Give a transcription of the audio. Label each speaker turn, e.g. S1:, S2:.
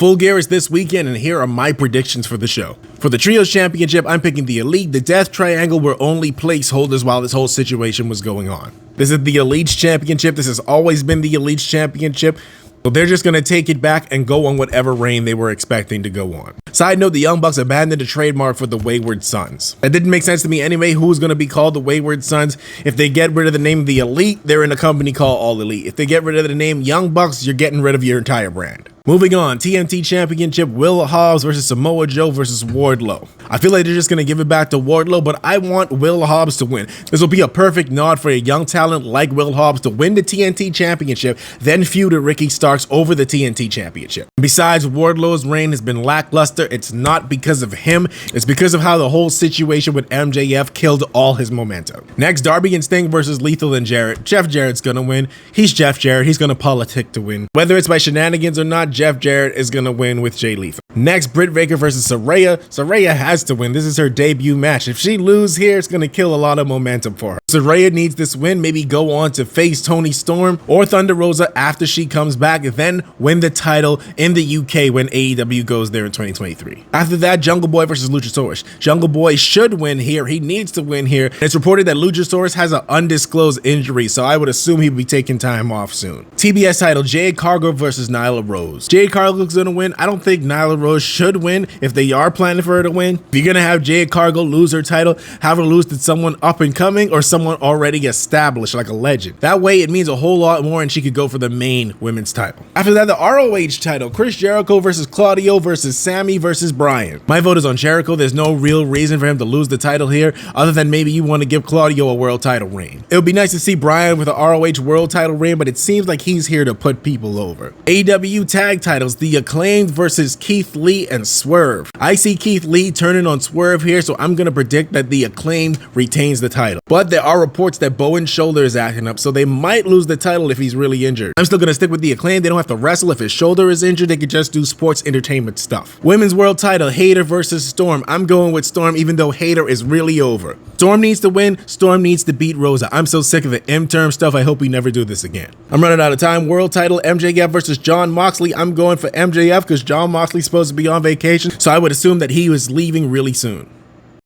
S1: Full Gear is this weekend, and here are my predictions for the show. For the Trios Championship, I'm picking the Elite. The Death Triangle were only placeholders while this whole situation was going on. This is the Elite's Championship. This has always been the Elite's Championship. So they're just going to take it back and go on whatever reign they were expecting to go on. Side note, the Young Bucks abandoned the trademark for the Wayward Sons. That didn't make sense to me anyway. Who's going to be called the Wayward Sons? If they get rid of the name The Elite, they're in a company called All Elite. If they get rid of the name Young Bucks, you're getting rid of your entire brand. Moving on, TNT Championship, Will Hobbs versus Samoa Joe versus Wardlow. I feel like they're just going to give it back to Wardlow, but I want Will Hobbs to win. This will be a perfect nod for a young talent like Will Hobbs to win the TNT Championship, then feud with Ricky Starks over the TNT Championship. Besides, Wardlow's reign has been lackluster. It's not because of him. It's because of how the whole situation with MJF killed all his momentum. Next, Darby and Sting versus Lethal and Jarrett. Jeff Jarrett's going to win. He's Jeff Jarrett. He's going to politic to win. Whether it's by shenanigans or not, Jeff Jarrett is going to win with Jay Lethal. Next, Britt Baker versus Saraya. Saraya has to win. This is her debut match. If she loses here, it's going to kill a lot of momentum for her. Saraya needs this win, maybe go on to face Toni Storm or Thunder Rosa after she comes back, then win the title in the UK when AEW goes there in 2023. After that, Jungle Boy versus Luchasaurus. Jungle Boy should win here. He needs to win here. It's reported that Luchasaurus has an undisclosed injury, so I would assume he'll be taking time off soon. TBS title, Jade Cargill versus Nyla Rose. Jade Cargill's gonna win. I don't think Nyla Rose should win if they are planning for her to win. If you're gonna have Jade Cargill lose her title, have her lose to someone up and coming or someone already established like a legend. That way it means a whole lot more and she could go for the main women's title. After that, the ROH title, Chris Jericho versus Claudio versus Sammy versus Bryan. My vote is on Jericho. There's no real reason for him to lose the title here other than maybe you want to give Claudio a world title reign. It would be nice to see Bryan with a ROH world title reign, but it seems like he's here to put people over. AEW tag titles, The Acclaimed versus Keith Lee and Swerve. I see Keith Lee turning on Swerve here, so I'm gonna predict that The Acclaimed retains the title. But there are reports that Bowen's shoulder is acting up, so they might lose the title if he's really injured. I'm still gonna stick with The Acclaimed. They don't have to wrestle. If his shoulder is injured, they could just do sports entertainment stuff. Women's world title, Hayter versus Storm. I'm going with Storm even though Hayter is really over. Storm needs to win. Storm needs to beat Rosa. I'm so sick of the M-term stuff. I hope we never do this again. I'm running out of time. World title, MJF versus Jon Moxley. I'm going for MJF because Jon Moxley's supposed to be on vacation, so I would assume that he was leaving really soon.